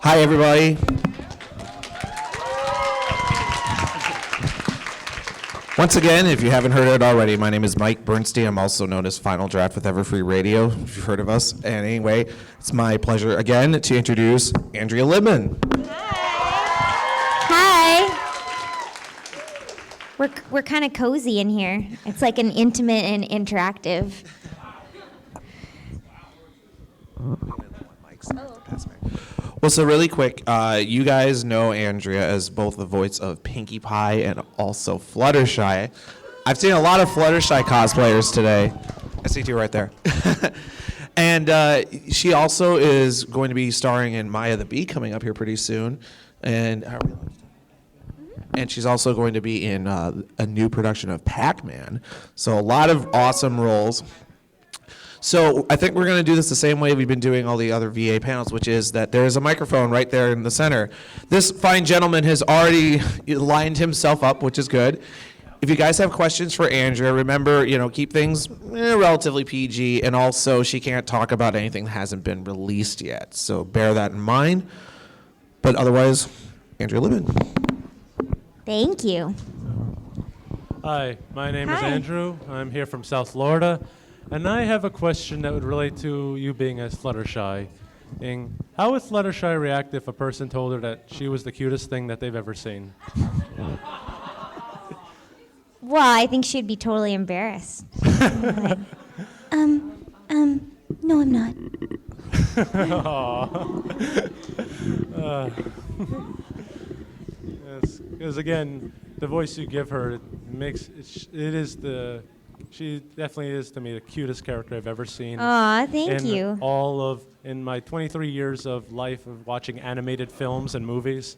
Hi, everybody. Once again, if you haven't heard it already, my name is Mike Bernstein. I'm also known as Final Draft with Everfree Radio, if you've heard of us. And anyway, it's my pleasure again to introduce Andrea Libman. Hi. We're kind of cozy in here. It's like an intimate and interactive. Well, so really quick, you guys know Andrea as both the voice of Pinkie Pie and also Fluttershy. I've seen a lot of Fluttershy cosplayers today. I see two right there. And she also is going to be starring in Maya the Bee coming up here pretty soon. And she's also going to be in a new production of Pac-Man. So a lot of awesome roles. So I think we're going to do this the same way we've been doing all the other VA panels, which is that there is a microphone right there in the center. This fine gentleman has already lined himself up, which is good. If you guys have questions for Andrea, remember, keep things relatively PG, and also she can't talk about anything that hasn't been released yet. So bear that in mind. But otherwise, Andrea Libman. Thank you. Hi, my name is Andrew. I'm here from South Florida. And I have a question that would relate to you being as Fluttershy. How would Fluttershy react if a person told her that she was the cutest thing that they've ever seen? Well, I think she'd be totally embarrassed. Like, no, I'm not. Yes, because again, the voice you give her she definitely is to me the cutest character I've ever seen. Aw, thank you. In my 23 years of life of watching animated films and movies,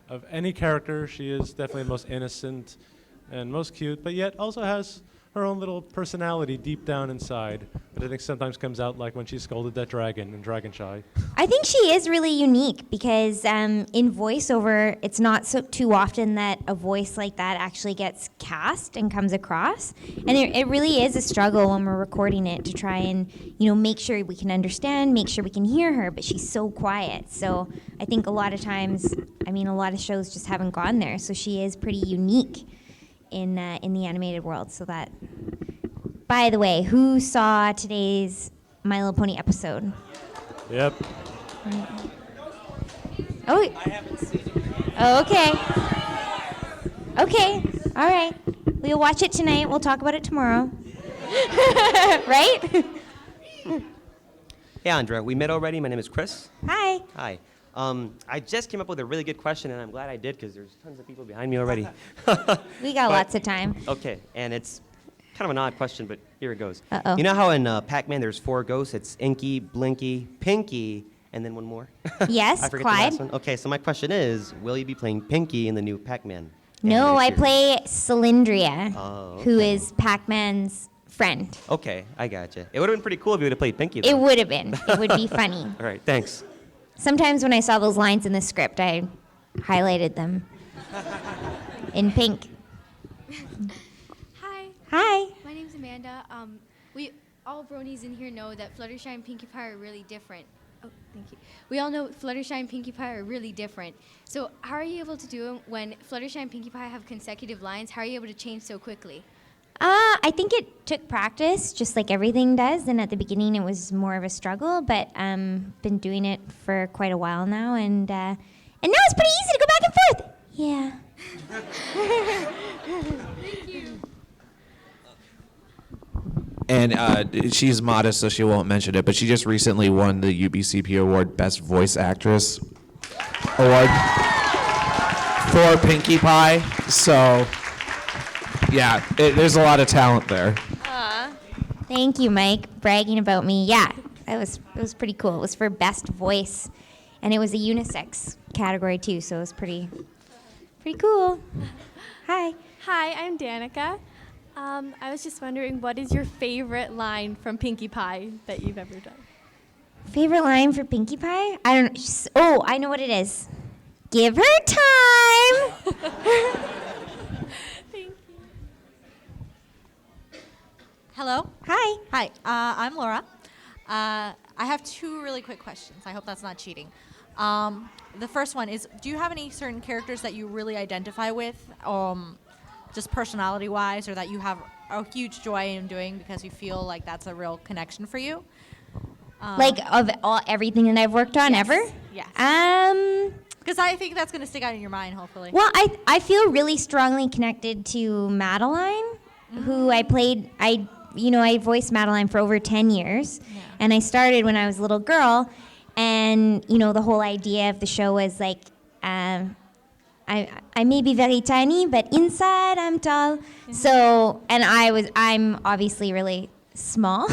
of any character, she is definitely the most innocent and most cute, but yet also has her own little personality deep down inside that I think sometimes comes out like when she scolded that dragon in Dragonshy. I think she is really unique because in voiceover, it's not too often that a voice like that actually gets cast and comes across. And it really is a struggle when we're recording it to try and, make sure we can understand, make sure we can hear her, but she's so quiet. So I think a lot of times, a lot of shows just haven't gone there. So she is pretty unique in the animated world. So that, by the way, who saw today's My Little Pony episode? Yep. Oh, I haven't seen it. Oh, okay. Okay. All right. We'll watch it tonight. We'll talk about it tomorrow. Right? Hey, Andrea. We met already. My name is Chris. Hi. Hi. I just came up with a really good question, and I'm glad I did because there's tons of people behind me already. We got lots of time. Okay, and it's kind of an odd question, but here it goes. Uh-oh. You know how in Pac-Man there's 4 ghosts? It's Inky, Blinky, Pinky, and then one more? Yes, I forget Clyde. the last one. Okay, so my question is, will you be playing Pinky in the new Pac-Man? No, I series? play Cylindria, Oh, who okay. is Pac-Man's friend. Okay, I gotcha. It would have been pretty cool if you would have played Pinky, though. It would have been. It would be funny. All right, thanks. Sometimes when I saw those lines in the script, I highlighted them in pink. Hi. Hi. My name's Amanda. We all bronies in here know that Fluttershy and Pinkie Pie are really different. Oh, thank you. We all know Fluttershy and Pinkie Pie are really different. So how are you able to do it when Fluttershy and Pinkie Pie have consecutive lines? How are you able to change so quickly? I think it took practice, just like everything does. And at the beginning, it was more of a struggle, but been doing it for quite a while now, and now it's pretty easy to go back and forth. Yeah. Thank you. And she's modest, so she won't mention it, but she just recently won the UBCP Award Best Voice Actress Award for Pinkie Pie. So, yeah, there's a lot of talent there. Thank you, Mike, bragging about me. Yeah, it was pretty cool. It was for Best Voice, and it was a unisex category too, so it was pretty cool. Hi. Hi, I'm Danica. I was just wondering, what is your favorite line from Pinkie Pie that you've ever done? Favorite line for Pinkie Pie? I don't know. Oh, I know what it is. Give her time. Thank you. Hello. Hi. Hi. I'm Laura. I have 2 really quick questions. I hope that's not cheating. The first one is, do you have any certain characters that you really identify with, just personality-wise, or that you have a huge joy in doing because you feel like that's a real connection for you? Like of everything that I've worked on ever? Yes. Because I think that's going to stick out in your mind, hopefully. Well, I feel really strongly connected to Madeline, who I voiced Madeline for over 10 years. Yeah. And I started when I was a little girl. And, the whole idea of the show was like, I may be very tiny, but inside I'm tall. Mm-hmm. So, and I'm obviously really small.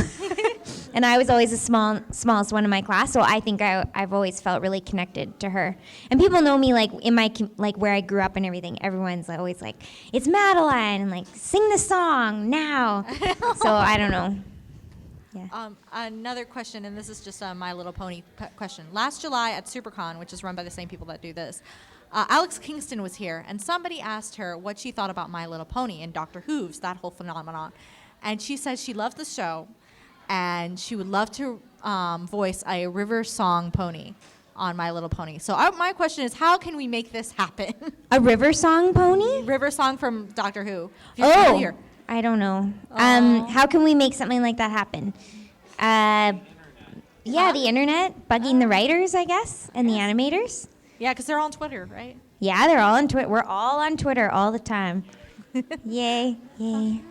And I was always the smallest one in my class. So I think I've always felt really connected to her. And people know me like in my, like where I grew up and everything. Everyone's always like, it's Madeline, and like, sing the song now. So I don't know. Yeah. Another question, and this is just a My Little Pony question. Last July at SuperCon, which is run by the same people that do this, Alex Kingston was here, and somebody asked her what she thought about My Little Pony and Doctor Who's, that whole phenomenon. And she said she loved the show, and she would love to voice a river song pony on My Little Pony. So my question is, how can we make this happen? A river song pony? River song from Doctor Who. Oh, I don't know. How can we make something like that happen? The internet, bugging the writers, I guess, and the animators. Yeah, because they're on Twitter, right? Yeah, they're all on Twitter. We're all on Twitter all the time. Yay, yay.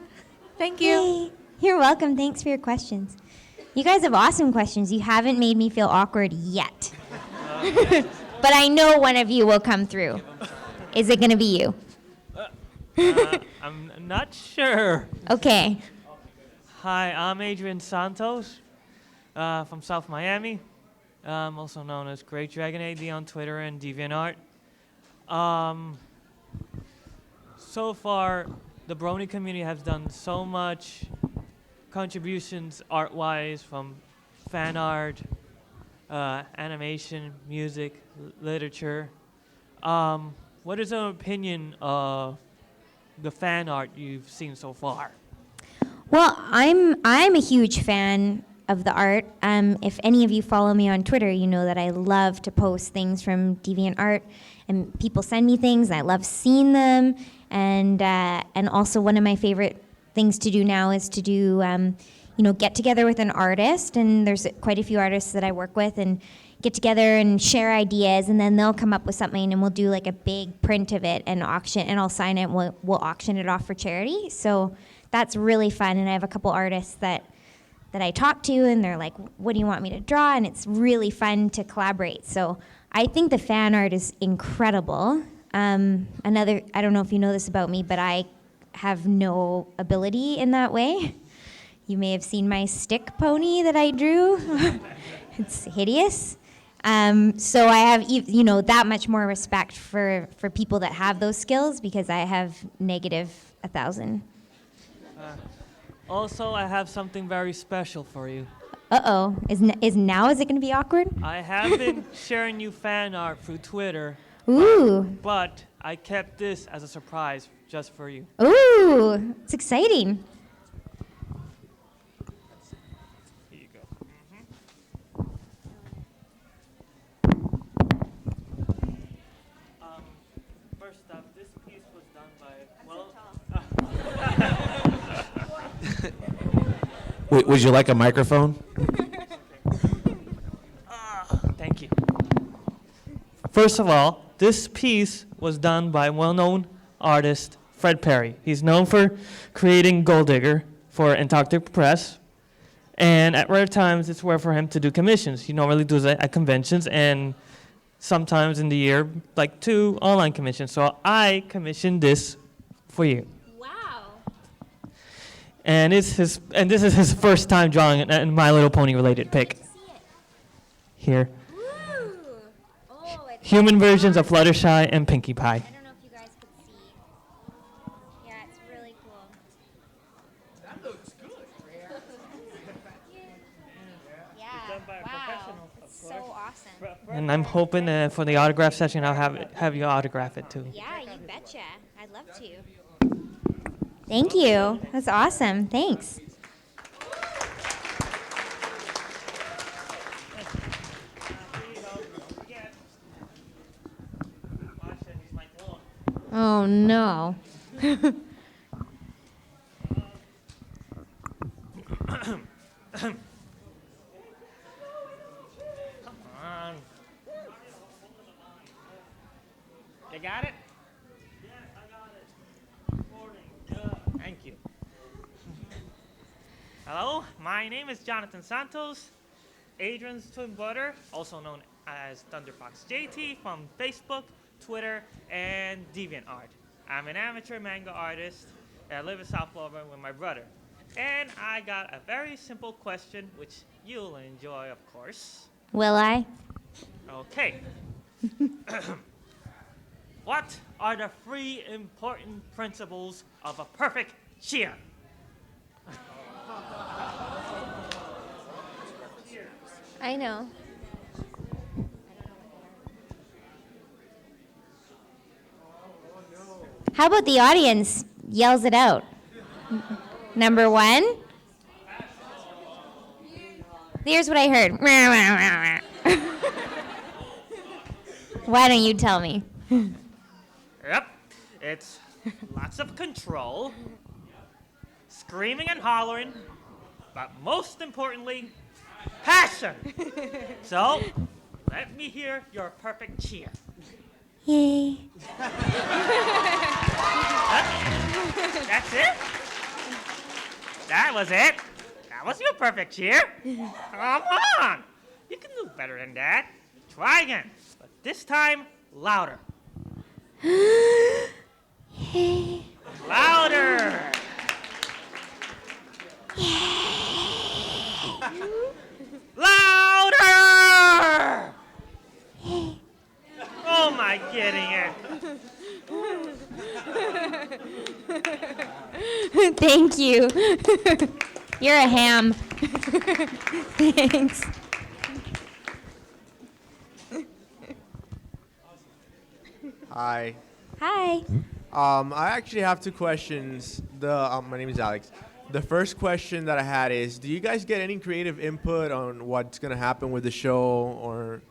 Thank you. Yay. You're welcome. Thanks for your questions. You guys have awesome questions. You haven't made me feel awkward yet. But I know one of you will come through. Is it going to be you? I'm not sure. Okay. Hi, I'm Adrian Santos from South Miami. I'm also known as Great Dragon AD on Twitter and DeviantArt. So far, the Brony community has done so much contributions art-wise, from fan art, animation, music, literature. What is your opinion of the fan art you've seen so far? Well, I'm a huge fan of the art. If any of you follow me on Twitter, you know that I love to post things from DeviantArt, and people send me things, and I love seeing them. And also one of my favorite things to do now is to do, get together with an artist, and there's quite a few artists that I work with, and get together and share ideas, and then they'll come up with something, and we'll do like a big print of it and auction, and I'll sign it, and we'll auction it off for charity. So that's really fun, and I have a couple artists that I talk to, and they're like, what do you want me to draw? And it's really fun to collaborate. So I think the fan art is incredible. I don't know if you know this about me, but I have no ability in that way. You may have seen my stick pony that I drew. It's hideous. So I have, that much more respect for people that have those skills, because I have -1,000. Also, I have something very special for you. Uh-oh. Is it going to be awkward? I have been sharing you fan art through Twitter. Ooh. But I kept this as a surprise just for you. Ooh. It's exciting. Here you go. First up, this piece was done by, Wait, would you like a microphone? Thank you. First of all, this piece was done by well-known artist Fred Perry. He's known for creating Gold Digger for Antarctic Press, and at rare times it's rare for him to do commissions. He normally does it at conventions, and sometimes in the year, like 2 online commissions. So I commissioned this for you. And this is his first time drawing a My Little Pony related pic. Here. Human versions of Fluttershy and Pinkie Pie. I don't know if you guys could see. Yeah, it's really cool. That looks good. Yeah, wow. That's so awesome. And I'm hoping for the autograph session I'll have you autograph it too. Yeah, you betcha. I'd love to. Thank you. That's awesome. Thanks. Oh no. Come on. You got it? Yes, I got it. Morning. Thank you. Hello, my name is Jonathan Santos, Adrian's twin brother, also known as Thunderfox JT from Facebook, Twitter, and DeviantArt. I'm an amateur manga artist. I live in South Florida with my brother. And I got a very simple question, which you'll enjoy, of course. Will I? Okay. What are the 3 important principles of a perfect cheer? I know. How about the audience yells it out? Number 1. Here's what I heard. Why don't you tell me? Yep. It's lots of control, screaming and hollering, but most importantly, passion. So, let me hear your perfect cheer. Yay. That's it? That was it? That was your perfect cheer? Come on! You can do better than that. Try again, but this time louder. Yay. Louder! Louder! Oh my, getting it. Thank you. You're a ham. Thanks. Hi. Hi. I actually have 2 questions. My name is Alex. The first question that I had is, do you guys get any creative input on what's going to happen with the show, or,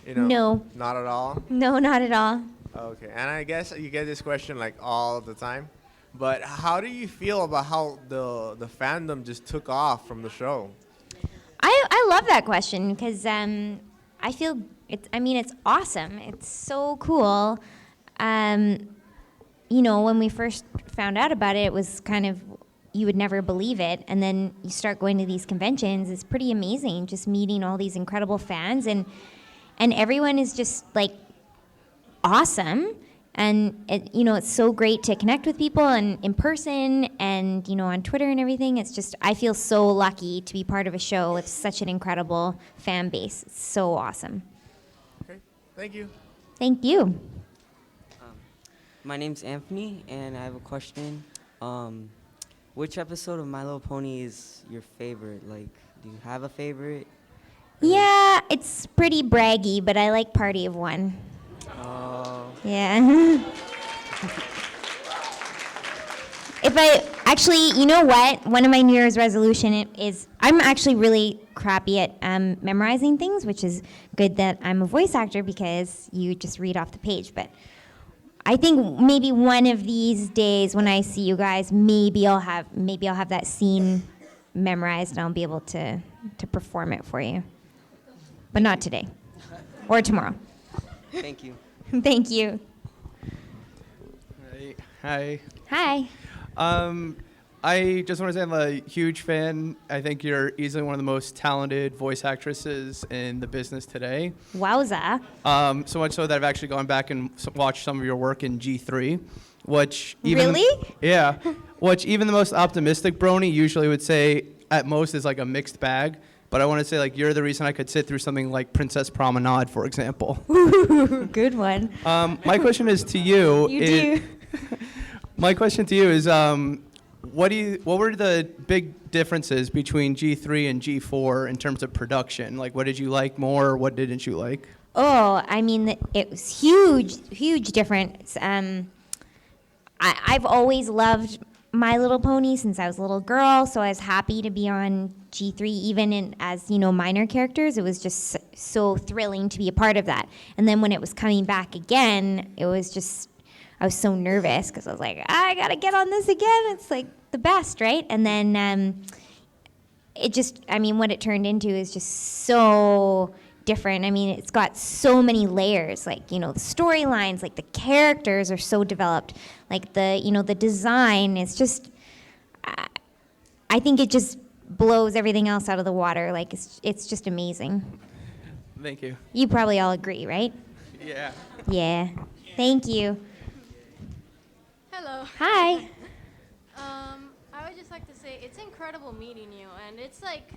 No. Not at all? No, not at all. Okay. And I guess you get this question like all the time. But how do you feel about how the fandom just took off from the show? I love that question because I feel it's awesome. It's so cool. When we first found out about it, it was kind of, you would never believe it. And then you start going to these conventions. It's pretty amazing just meeting all these incredible fans. And everyone is just like awesome. And it's so great to connect with people and in person and, on Twitter and everything. It's just, I feel so lucky to be part of a show with such an incredible fan base. It's so awesome. Okay. Thank you. Thank you. My name's Anthony, and I have a question. Which episode of My Little Pony is your favorite? Like, do you have a favorite? Yeah, it's pretty braggy, but I like Party of One. Yeah. You know what? One of my New Year's resolution is I'm actually really crappy at memorizing things, which is good that I'm a voice actor because you just read off the page. But I think maybe one of these days when I see you guys, maybe I'll have that scene memorized and I'll be able to perform it for you. But not today or tomorrow. Thank you. Thank you. Hi. Hi. I just want to say I'm a huge fan. I think you're easily one of the most talented voice actresses in the business today. Wowza. So much so that I've actually gone back and watched some of your work in G3, which Really? Yeah, which even the most optimistic brony usually would say at most is like a mixed bag. But I want to say, like, you're the reason I could sit through something like Princess Promenade, for example. Ooh, good one. My question is to you. You do. My question to you is, what were the big differences between G3 and G4 in terms of production? Like, what did you like more? What didn't you like? Oh, I mean, it was huge difference. I've always loved My Little Pony since I was a little girl, so I was happy to be on G3, even as minor characters. It was just so thrilling to be a part of that. And then when it was coming back again, it was just I was so nervous because I was like, I gotta get on this again. It's like the best, right? And then what it turned into is just so different. I mean, it's got so many layers, like, the storylines, like the characters are so developed, like the design is just, I think it just blows everything else out of the water. Like, it's just amazing. Thank you. You probably all agree, right? Yeah. Yeah. Thank you. Hello. Hi. I would just like to say it's incredible meeting you, and it's like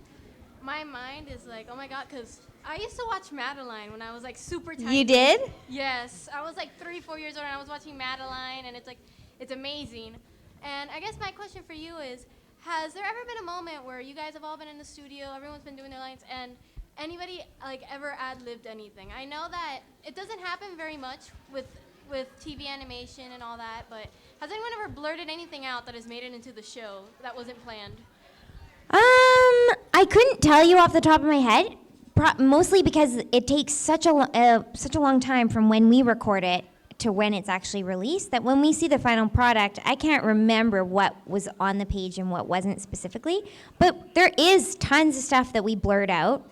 my mind is like, oh my god, because I used to watch Madeline when I was like super tiny. You did? Yes, I was like 3-4 years old, and I was watching Madeline, and it's amazing. And I guess my question for you is, has there ever been a moment where you guys have all been in the studio, everyone's been doing their lines, and anybody like ever ad-libbed anything? I know that it doesn't happen very much with TV animation and all that, but has anyone ever blurted anything out that has made it into the show that wasn't planned? I couldn't tell you off the top of my head, mostly because it takes such a long time from when we record it to when it's actually released, that when we see the final product, I can't remember what was on the page and what wasn't specifically, but there is tons of stuff that we blurred out,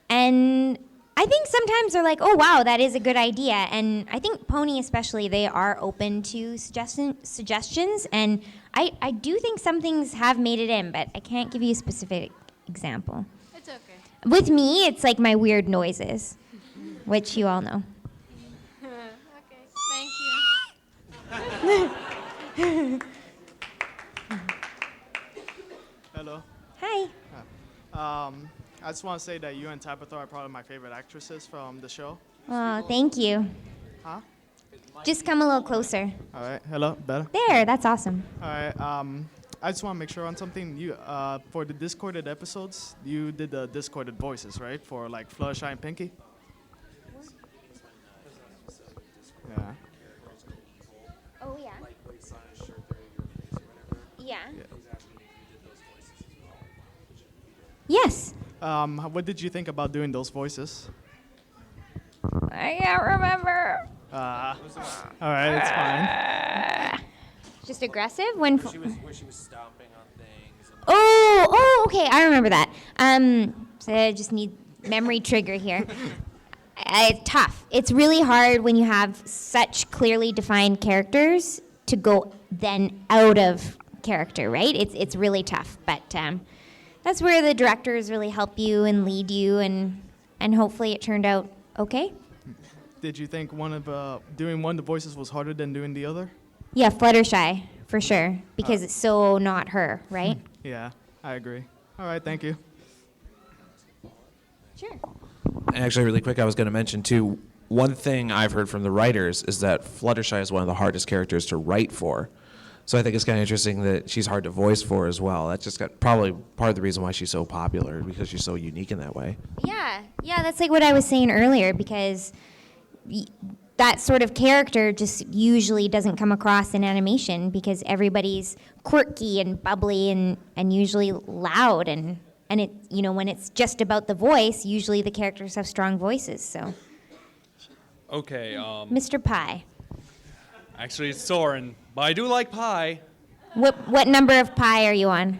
and I think sometimes they're like, oh wow, that is a good idea, and I think Pony especially, they are open to suggestions, and I do think some things have made it in, but I can't give you a specific example. It's okay. With me, it's like my weird noises, which you all know. Okay, thank you. Hello. Hi. I just want to say that you and Tabitha are probably my favorite actresses from the show. Oh, thank you. Huh? Just come a little closer. All right. Hello. Better? There, that's awesome. All right. I just want to make sure on something. You for the Discorded episodes, you did the Discorded voices, right? For like Fluttershy and Pinkie? Yeah. Oh, yeah. Yeah. Yes. What did you think about doing those voices? I can't remember. All right, it's fine. Just aggressive when Where she was stomping on things. Oh, okay, I remember that. So I just need memory trigger here. It's tough. It's really hard when you have such clearly defined characters to go then out of character, right? It's really tough, but that's where the directors really help you and lead you, and hopefully it turned out okay. Did you think doing one of the voices was harder than doing the other? Yeah, Fluttershy, for sure, because it's so not her, right? Yeah, I agree. All right, thank you. Sure. Actually, really quick, I was going to mention, too, one thing I've heard from the writers is that Fluttershy is one of the hardest characters to write for. So I think it's kind of interesting that she's hard to voice for as well. That's just probably part of the reason why she's so popular, because she's so unique in that way. Yeah, that's like what I was saying earlier, because that sort of character just usually doesn't come across in animation, because everybody's quirky and bubbly and usually loud, and it, when it's just about the voice, usually the characters have strong voices. So Okay. Mr. Pie. Actually, it's Soren, but I do like pie. What number of pie are you on?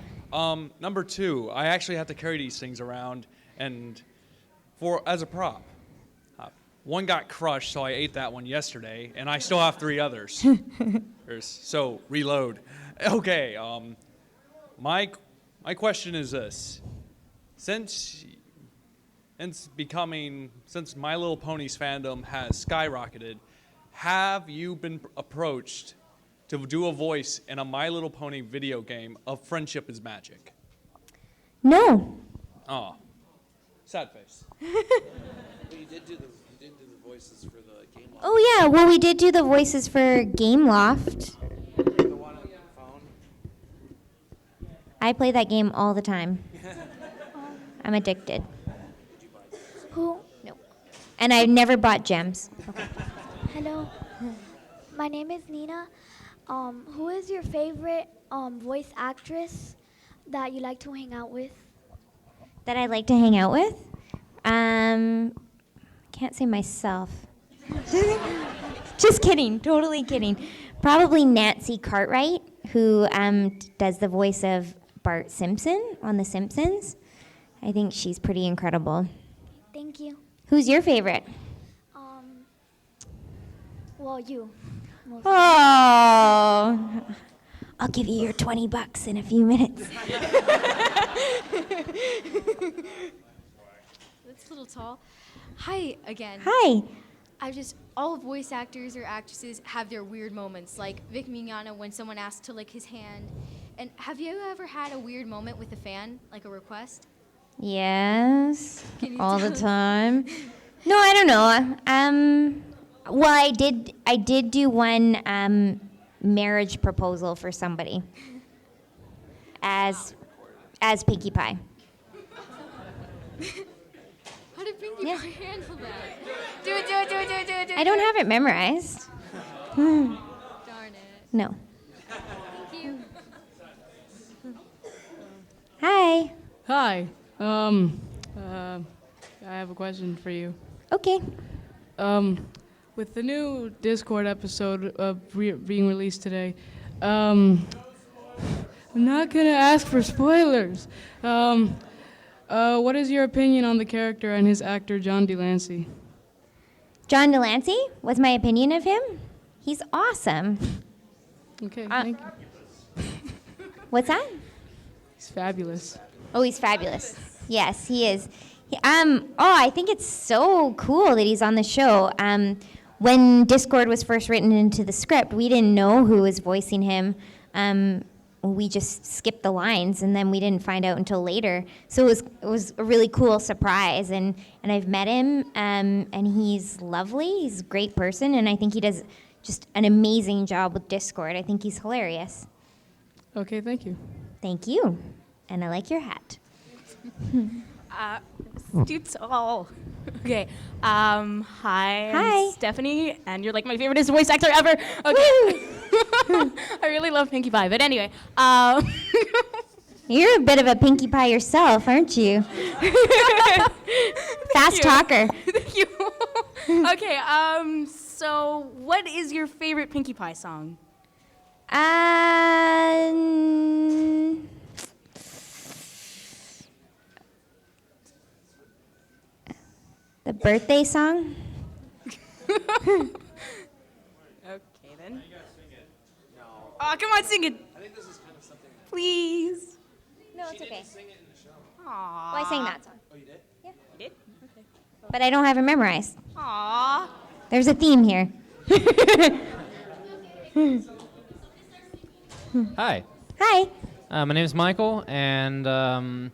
Number 2. I actually have to carry these things around, and as a prop. One got crushed, so I ate that one yesterday, and I still have 3 others. So reload. Okay. My question is this: since My Little Pony's fandom has skyrocketed, have you been approached to do a voice in a My Little Pony video game of Friendship is Magic? No. Oh, sad face. But you did do the voices for the game. Oh yeah, well we did do the voices for Game Loft. The one on your phone. I play that game all the time. I'm addicted. Who? No. And I've never bought gems. Hello. My name is Nina. Who is your favorite voice actress that you like to hang out with? That I like to hang out with? Can't say myself. Just kidding, totally kidding. Probably Nancy Cartwright, who does the voice of Bart Simpson on The Simpsons. I think she's pretty incredible. Thank you. Who's your favorite? Well, you. Mostly. Oh, I'll give you your $20 in a few minutes. That's a little tall. Hi again. Hi. All voice actors or actresses have their weird moments, like Vic Mignogna when someone asked to lick his hand. And have you ever had a weird moment with a fan, like a request? Yes, Can you all the tell us? time. No, I don't know. Well, I did do one marriage proposal for somebody as Pinkie Pie. How did Pinkie Yeah. Pie handle that? I don't have it memorized. Darn it. No. Thank you. Hi. Hi. I have a question for you. Okay. With the new Discord episode being released today, I'm not gonna ask for spoilers. What is your opinion on the character and his actor, John De Lancie? John De Lancie was my opinion of him. He's awesome. Okay, thank you. What's that? He's fabulous. Oh, he's fabulous. Yes, he is. I think it's so cool that he's on the show. When Discord was first written into the script, we didn't know who was voicing him. We just skipped the lines, and then we didn't find out until later. So it was a really cool surprise, and I've met him, and he's lovely. He's a great person, and I think he does just an amazing job with Discord. I think he's hilarious. Okay, thank you. Thank you, and I like your hat. Too tall. Okay. Hi. Hi. I'm Stephanie, and you're like my favorite voice actor ever. Okay. I really love Pinkie Pie, but anyway. You're a bit of a Pinkie Pie yourself, aren't you? Fast talker. Thank you. Okay. So, what is your favorite Pinkie Pie song? The birthday song? Okay then. Oh, come on, sing it. I think this is kind of something. Please. No, it's okay. Sing it in the show. Well, I sang that song. Oh, you did? Yeah. You did? Okay. But I don't have it memorized. Aww. There's a theme here. Hi. Hi. My name is Michael, and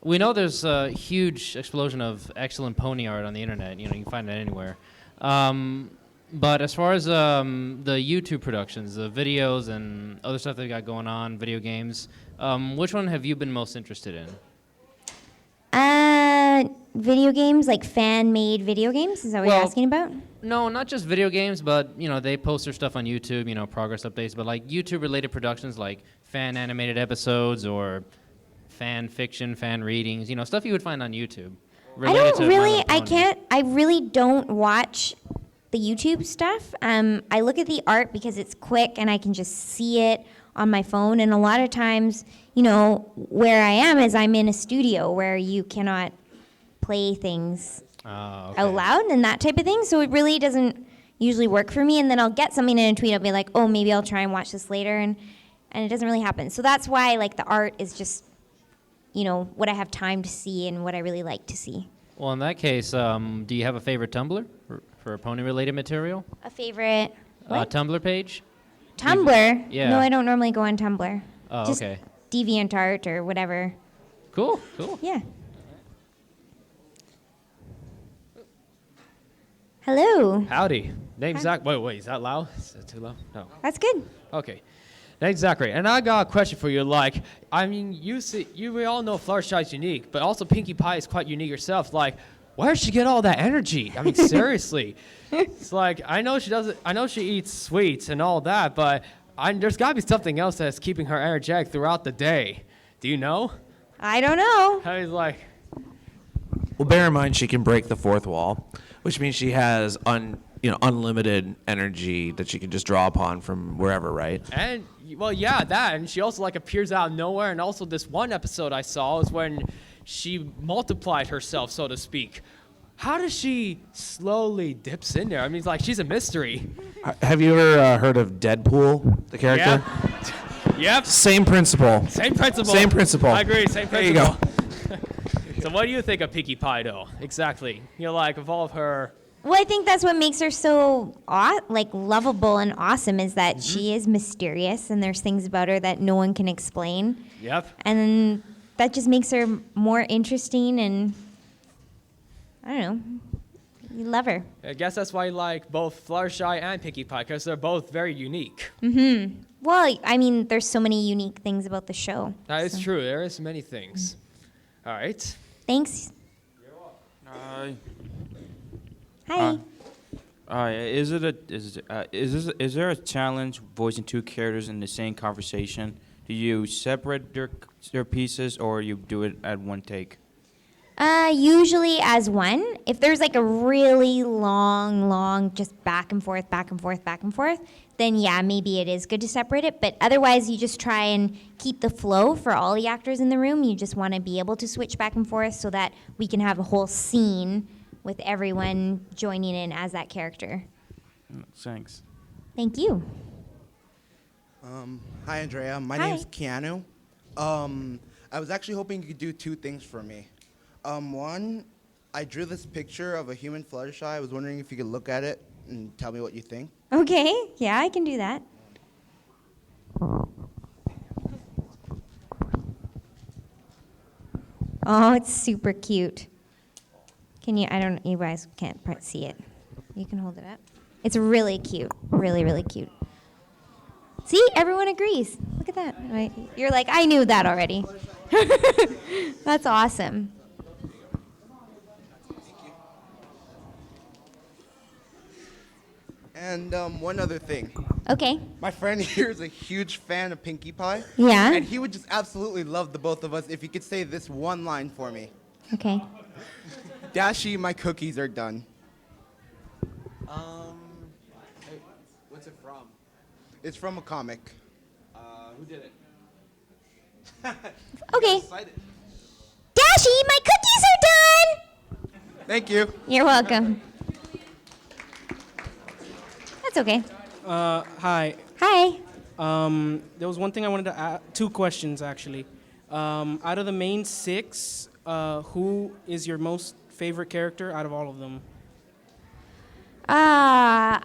we know there's a huge explosion of excellent pony art on the internet. You can find it anywhere. But as far as the YouTube productions, the videos and other stuff they got going on, video games, which one have you been most interested in? Video games, like fan-made video games? Is that what you're asking about? No, not just video games, but they post their stuff on YouTube, progress updates, but like YouTube-related productions like fan-animated episodes or fan fiction, fan readings, stuff you would find on YouTube. I really don't watch the YouTube stuff. I look at the art because it's quick and I can just see it on my phone. And a lot of times, where I am is I'm in a studio where you cannot play things out loud and that type of thing. So it really doesn't usually work for me. And then I'll get something in a tweet. I'll be like, oh, maybe I'll try and watch this later. And it doesn't really happen. So that's why the art is just, what I have time to see and what I really like to see. Well, in that case, do you have a favorite Tumblr for pony-related material? A favorite what? Tumblr page? Tumblr? Yeah. No, I don't normally go on Tumblr. Oh, Just okay. DeviantArt or whatever. Cool. Yeah. Hello. Howdy. Name's Zach. Wait, is that loud? Is that too loud? No. That's good. Okay. Name's Zachary, and I got a question for you. We all know Fluttershy's unique, but also Pinkie Pie is quite unique herself. Where did she get all that energy? I mean, seriously. It's I know she eats sweets and all that, but there's got to be something else that's keeping her energetic throughout the day. Do you know? I don't know. I was like, Well, bear in mind she can break the fourth wall, which means she has unlimited energy that she can just draw upon from wherever, right? And well, yeah, that, and she also like appears out of nowhere. And also, this one episode I saw is when she multiplied herself, so to speak. How does she slowly dips in there? I mean, it's like she's a mystery. Have you ever heard of Deadpool, the character? Yep. Same principle. Same principle. Same principle. I agree. Same There you principle. go. So, what do you think of Pinkie Pie, though? Exactly. Like of all of her. Well, I think that's what makes her so lovable and awesome is that she is mysterious and there's things about her that no one can explain. Yep. And that just makes her more interesting and I don't know. You love her. I guess that's why you like both Fluttershy and Pinkie Pie, because they're both very unique. Mm-hmm. Well, I mean, there's so many unique things about the show. That is true. There is many things. All right. Thanks. Hi. Hi. Is there a challenge voicing two characters in the same conversation? Do you separate their pieces, or you do it at one take? Usually as one. If there's like a really long, just back and forth, then yeah, maybe it is good to separate it. But otherwise, you just try and keep the flow for all the actors in the room. You just want to be able to switch back and forth so that we can have a whole scene with everyone joining in as that character. Thanks. Thank you. Hi, Andrea. My name's Keanu. I was actually hoping you could do two things for me. One, I drew this picture of a human Fluttershy. I was wondering if you could look at it and tell me what you think. Okay, yeah, I can do that. Oh, it's super cute. You guys can't see it. You can hold it up. It's really cute, really cute. See, everyone agrees. Look at that. Right? You're like, I knew that already. That's awesome. And one other thing. Okay. My friend here is a huge fan of Pinkie Pie. Yeah? And he would just absolutely love the both of us if you could say this one line for me. Okay. Dashi, my cookies are done. What's it from? It's from a comic. Who did it? Okay. Dashi, my cookies are done! Thank you. You're welcome. That's okay. Hi. Hi. There was one thing I wanted to ask, two questions actually. Out of the main six, who is your most favorite character out of all of them? I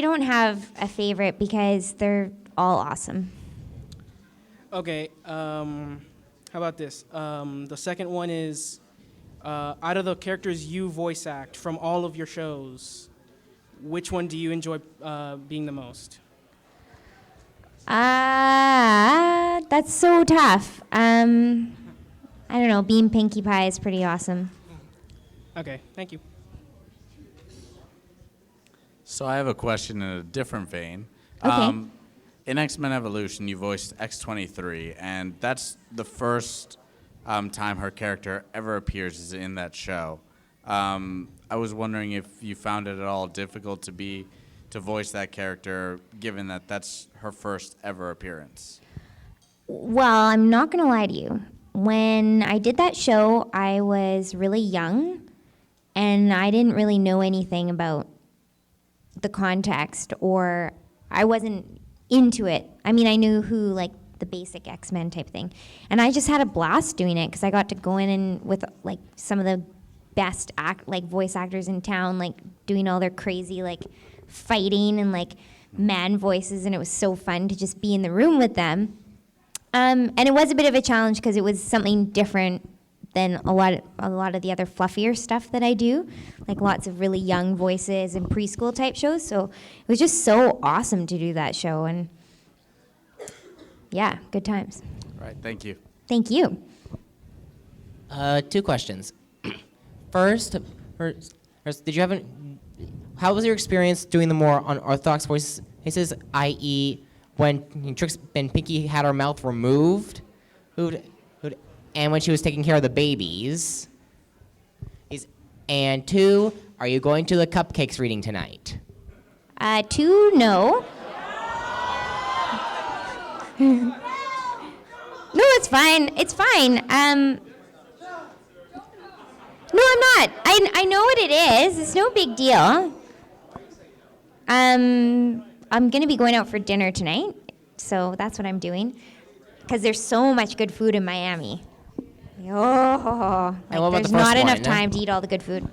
don't have a favorite because they're all awesome. Okay, how about this? The second one is, out of the characters you voice act from all of your shows, which one do you enjoy being the most? That's so tough. I don't know, being Pinkie Pie is pretty awesome. Okay, thank you. So I have a question in a different vein. Okay. In X-Men Evolution, you voiced X-23, and that's the first time her character ever appears is in that show. I was wondering if you found it at all difficult to voice that character, given that that's her first ever appearance. Well, I'm not going to lie to you. When I did that show, I was really young, and I didn't really know anything about the context, or I wasn't into it. I mean, I knew who, like, the basic X-Men type thing. And I just had a blast doing it, because I got to go in and with, like, some of the best voice actors in town, like, doing all their crazy, like, fighting and, like, man voices, and it was so fun to just be in the room with them. And it was a bit of a challenge because it was something different than a lot of the other fluffier stuff that I do, like lots of really young voices and preschool type shows. So it was just so awesome to do that show, and yeah, good times. All right, thank you. Thank you. Two questions. First, did you have how was your experience doing the more unorthodox voices, i.e., when Pinkie had her mouth removed, and when she was taking care of the babies? And two, Are you going to the cupcakes reading tonight? Two, no. No, it's fine. It's fine. No, I'm not. I know what it is. It's no big deal. I'm gonna be going out for dinner tonight, so that's what I'm doing. Because there's so much good food in Miami. Oh, there's not enough time to eat all the good food.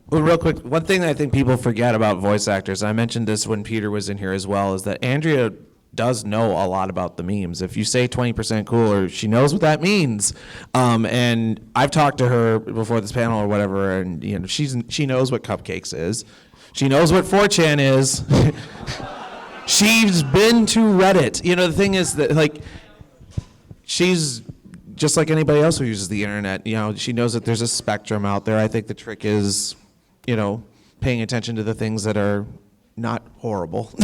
Well, real quick, one thing that I think people forget about voice actors, I mentioned this when Peter was in here as well, is that Andrea does know a lot about the memes. If you say 20% cooler, she knows what that means. And I've talked to her before this panel or whatever, and she knows what cupcakes is. She knows what 4chan is. She's been to Reddit. The thing is that she's just like anybody else who uses the internet. She knows that there's a spectrum out there. I think the trick is, paying attention to the things that are not horrible.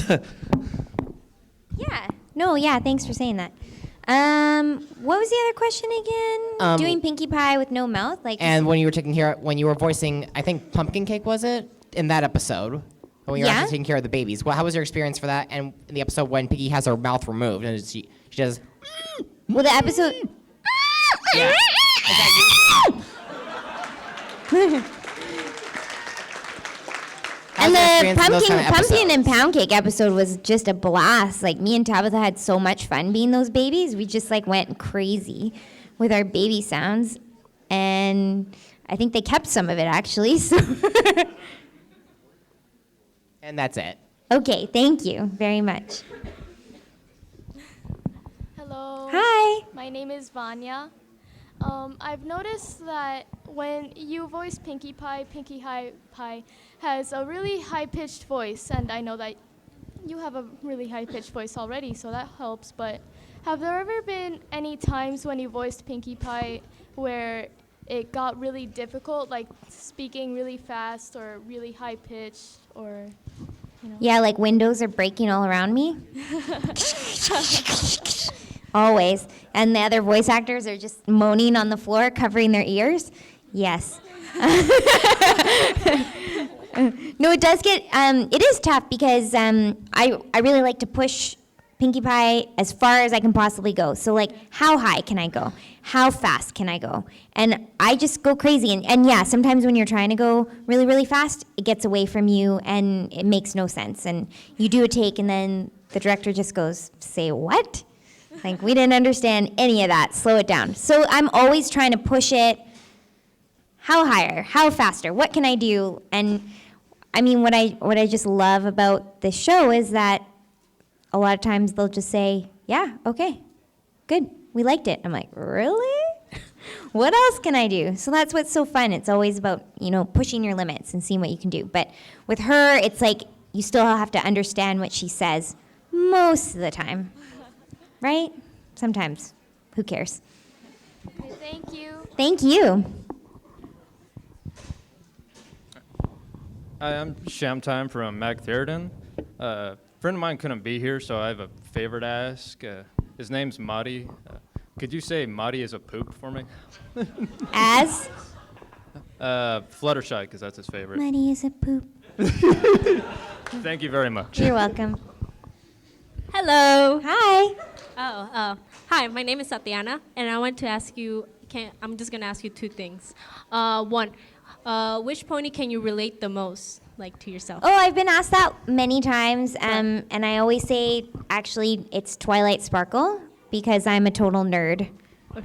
Yeah. No, yeah, thanks for saying that. What was the other question again? Doing Pinkie Pie with no mouth? And when you were voicing, I think Pumpkin Cake, was it? In that episode. When you were actually taking care of the babies. Well, how was your experience for that? And in the episode when Pinkie has her mouth removed and she does... Well, the episode... Yeah. And the pumpkin and pound cake episode was just a blast. Me and Tabitha had so much fun being those babies. We just went crazy with our baby sounds, and I think they kept some of it actually. So. And that's it. Okay, thank you very much. Hello. Hi. My name is Vanya. I've noticed that when you voice Pinkie Pie, Pinkie Pie has a really high-pitched voice, and I know that you have a really high-pitched voice already, so that helps. But have there ever been any times when you voiced Pinkie Pie where it got really difficult, like speaking really fast or really high-pitched, or Yeah, windows are breaking all around me. Always. And the other voice actors are just moaning on the floor, covering their ears. Yes. No, it does get, it is tough because I really like to push Pinkie Pie as far as I can possibly go. So how high can I go? How fast can I go? And I just go crazy. And yeah, sometimes when you're trying to go really, really fast, it gets away from you and it makes no sense. And you do a take and then the director just goes, say what? We didn't understand any of that. Slow it down. So I'm always trying to push it. How higher? How faster? What can I do? And I mean, what I just love about this show is that a lot of times they'll just say, yeah, okay, good, we liked it. I'm like, really? What else can I do? So that's what's so fun. It's always about, pushing your limits and seeing what you can do. But with her, it's you still have to understand what she says most of the time. Right? Sometimes. Who cares? Okay, thank you. Thank you. Hi, I'm Shamtime from McTheridan. A friend of mine couldn't be here, so I have a favor to ask. His name's Marty. Could you say Marty is a poop for me? As? Fluttershy, because that's his favorite. Money is a poop. Thank you very much. You're welcome. Hello. Hi. Hi, my name is Satyana, and I want to ask you, I'm just going to ask you two things. One, which pony can you relate the most, to yourself? Oh, I've been asked that many times, and I always say, actually, it's Twilight Sparkle, because I'm a total nerd.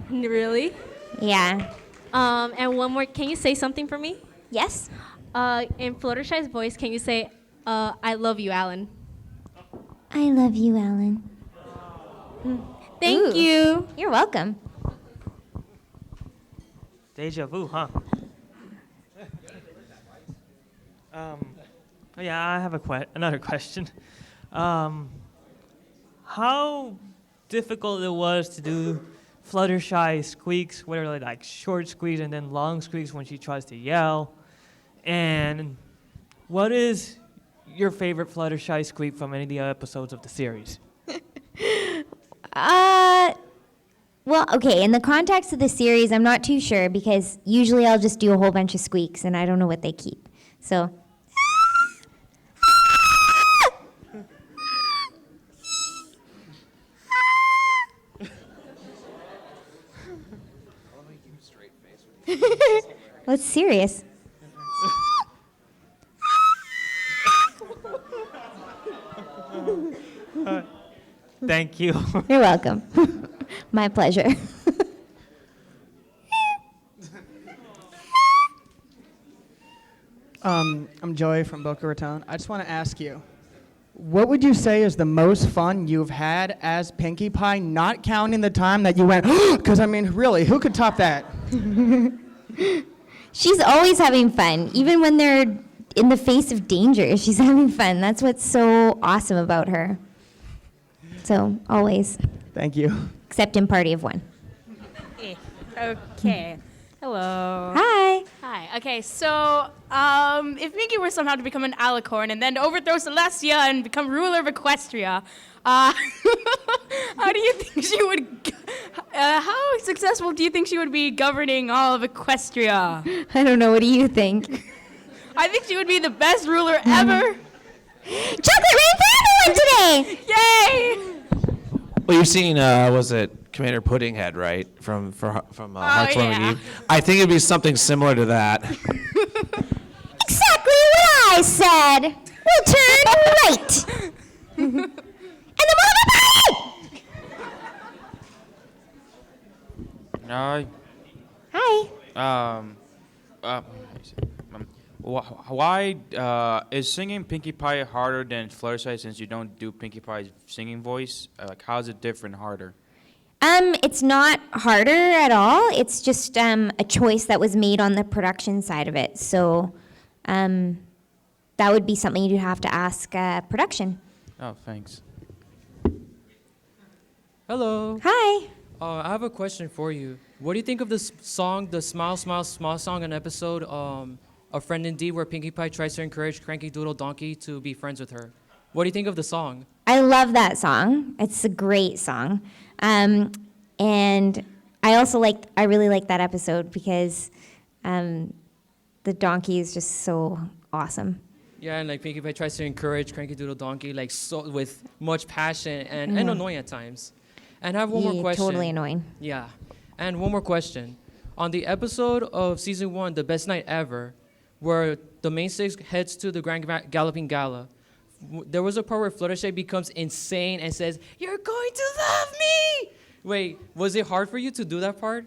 Really? Yeah. And one more, can you say something for me? Yes. In Fluttershy's voice, can you say, I love you, Alan? I love you, Alan. Thank you. You're welcome. Deja vu, huh? Yeah, I have another question. How difficult it was to do Fluttershy squeaks, whether short squeaks and then long squeaks when she tries to yell, and what is your favorite Fluttershy squeak from any of the episodes of the series? Well, okay, in the context of the series, I'm not too sure because usually I'll just do a whole bunch of squeaks and I don't know what they keep. So. Well, it's serious. Thank you. You're welcome. My pleasure. I'm Joey from Boca Raton. I just want to ask you, what would you say is the most fun you've had as Pinkie Pie, not counting the time that you went, because I mean, really, who could top that? She's always having fun, even when they're in the face of danger. She's having fun. That's what's so awesome about her. So, always. Thank you. Except in Party of One. Okay. Hello. Hi. Hi. Okay, so if Pinkie were somehow to become an alicorn and then to overthrow Celestia and become ruler of Equestria, how do you think she would? How successful do you think she would be governing all of Equestria? I don't know. What do you think? I think she would be the best ruler ever. Chocolate rain for everyone today! Yay! Well, you've seen, was it Commander Puddinghead, right? From Heartwarming yeah. Eve. I think it'd be something similar to that. Exactly what I said. We'll turn right. And then we'll have a party! Hi. Why is singing Pinkie Pie harder than Fluttershy since you don't do Pinkie Pie's singing voice? Like, how is it different, harder? It's not harder at all. It's just a choice that was made on the production side of it. So that would be something you'd have to ask production. Oh, thanks. Hello. Hi. I have a question for you. What do you think of this song, the Smile, Smile, Smile song, an episode, A Friend Indeed, where Pinkie Pie tries to encourage Cranky Doodle Donkey to be friends with her? What do you think of the song? I love that song. It's a great song. And I really like that episode because the donkey is just so awesome. Yeah, and like Pinkie Pie tries to encourage Cranky Doodle Donkey like so with much passion and Mhm. annoying at times. And I have one more Yeah, question. totally annoying. Yeah, and one more question. On the episode of season 1, The Best Night Ever, where the main six heads to the Grand Galloping Gala, there was a part where Fluttershy becomes insane and says, "You're going to love me!" Wait, was it hard for you to do that part?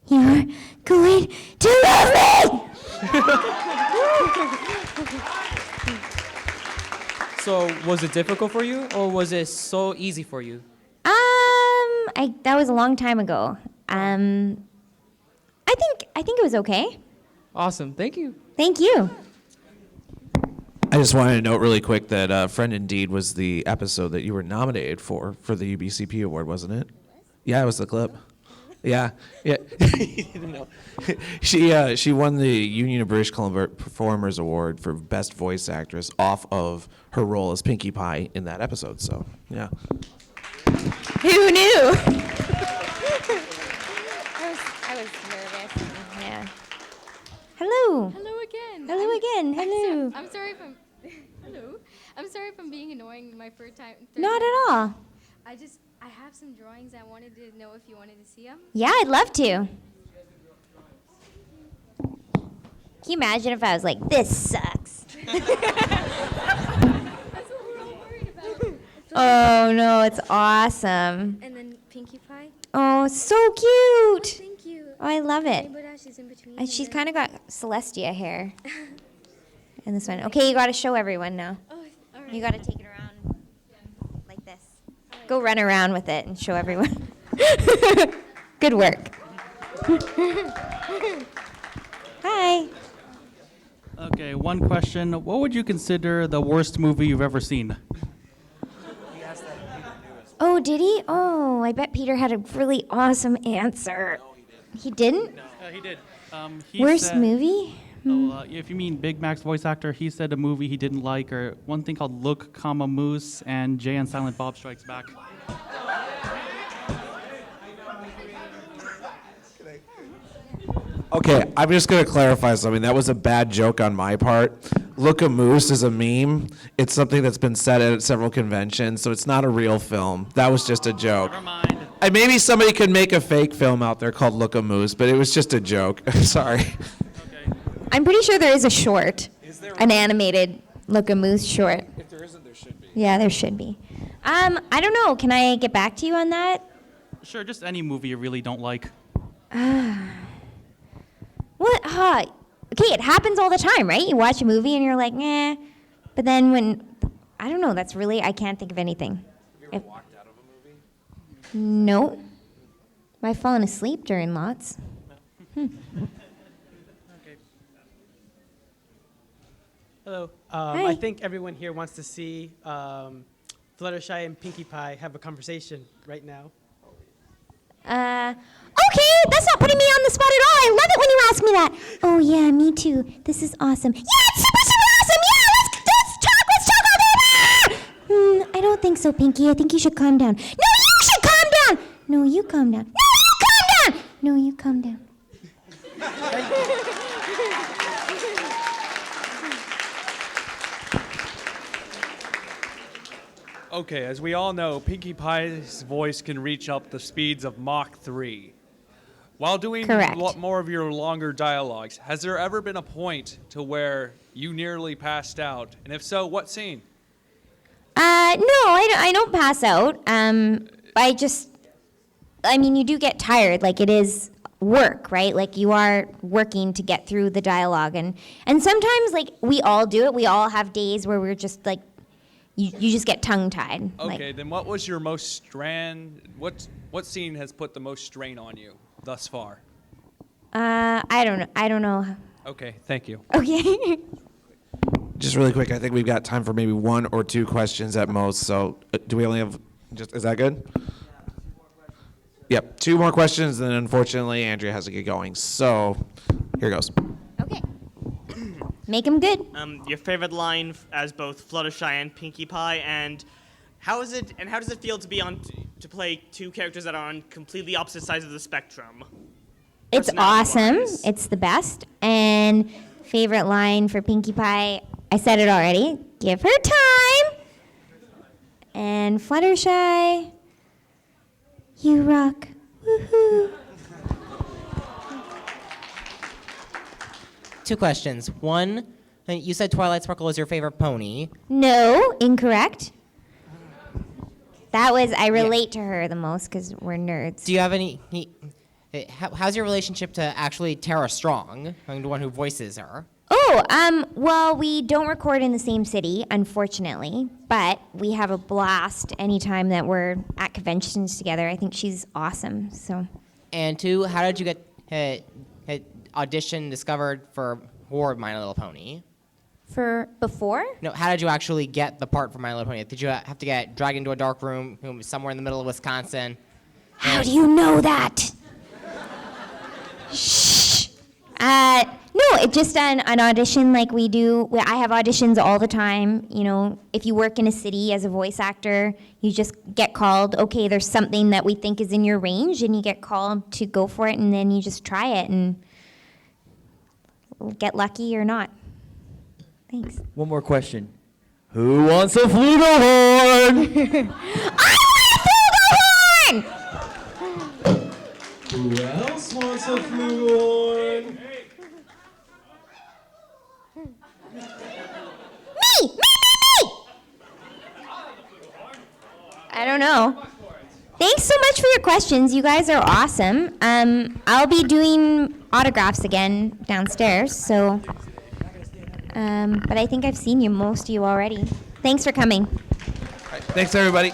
You're going to love me! So was it difficult for you, or was it so easy for you? That was a long time ago. I think it was okay. Awesome, thank you. Thank you. I just wanted to note really quick that Friend Indeed was the episode that you were nominated for the UBCP award, wasn't it? Yeah, it was the clip. Yeah. You didn't know. She won the Union of British Columbia Performers Award for Best Voice Actress off of her role as Pinkie Pie in that episode. So, yeah. Who knew? I was nervous. Yeah. Hello. Hello again. Hello again. Hello. I'm sorry if I'm. Hello. I'm sorry if I'm being annoying my third time. Not at all. I have some drawings. I wanted to know if you wanted to see them. Yeah, I'd love to. Can you imagine if I was like, this sucks? Oh, no, it's awesome. And then Pinkie Pie. Oh, so cute. Thank you. Oh, I love it. Rainbow Dash is in between. And she's kind of got Celestia hair in this one. Okay, you got to show everyone now. Oh, all right. You got to take it around like this. Go run around with it and show everyone. Good work. Hi. Okay, one question. What would you consider the worst movie you've ever seen? Oh, did he? Oh, I bet Peter had a really awesome answer. He didn't? He did. Worst movie? If you mean Big Mac's voice actor, he said a movie he didn't like, or one thing called Look, comma, Moose, and Jay and Silent Bob Strikes Back. Okay, I'm just going to clarify something. That was a bad joke on my part. Look a Moose is a meme. It's something that's been said at several conventions, so it's not a real film. That was just a joke. Never mind. And maybe somebody could make a fake film out there called Look a Moose, but it was just a joke. Sorry. I'm pretty sure there is a short, an animated Look a Moose short. If there isn't, there should be. Yeah, there should be. I don't know. Can I get back to you on that? Sure, just any movie you really don't like. What? Okay, it happens all the time, right? You watch a movie and you're like, eh. But then when, I don't know, I can't think of anything. Have you ever walked out of a movie? No. I've fallen asleep during lots. Hello. Hi. I think everyone here wants to see Fluttershy and Pinkie Pie have a conversation right now. Okay, that's not putting me on the spot at all. I love it when you ask me that. Oh yeah, me too. This is awesome. Yeah, it's super awesome. Yeah, let's talk all day. I don't think so, Pinkie. I think you should calm down. No, you should calm down. No, you calm down. No, you calm down. No, you calm down. Okay, as we all know, Pinkie Pie's voice can reach up the speeds of Mach 3. While doing Correct. more of your longer dialogues, has there ever been a point to where you nearly passed out? And if so, what scene? No, I don't pass out. You do get tired. Like, it is work, right? Like, you are working to get through the dialogue. And sometimes, like, we all do it. We all have days where we're just, like, you just get tongue-tied. Okay, then what was your most what scene has put the most strain on you thus far? I don't know. Okay, thank you. Okay. Just really quick, I think we've got time for maybe 1 or 2 questions at most. So do we only have, is that good? Yep, 2 more questions, and then unfortunately Andrea has to get going. So here goes. Okay. Make them good. Your favorite line as both Fluttershy and Pinkie Pie, and how does it feel to be to play 2 characters that are on completely opposite sides of the spectrum? It's awesome. It's the best. And favorite line for Pinkie Pie, I said it already. Give her time. And Fluttershy, you rock. Woohoo. 2 questions. 1, you said Twilight Sparkle was your favorite pony. No, incorrect. I relate to her the most because we're nerds. Do you have any... how's your relationship to actually Tara Strong, the one who voices her? Well, we don't record in the same city, unfortunately, but we have a blast anytime that we're at conventions together. I think she's awesome, so. And 2, how did you get audition discovered for My Little Pony? For before? No, how did you actually get the part for My Little Pony? Did you have to get dragged into a dark room somewhere in the middle of Wisconsin? How do you know that? Shh. No, it's just an audition like we do. I have auditions all the time. You know, if you work in a city as a voice actor, you just get called, okay, there's something that we think is in your range, and you get called to go for it, and then you just try it and get lucky or not. Thanks. One more question. Who wants a flugelhorn? I want a flugelhorn! Who else wants a flugelhorn? Me! I don't know. Thanks so much for your questions. You guys are awesome. I'll be doing autographs again downstairs, so. But I think I've seen most of you already. Thanks for coming. Thanks, everybody.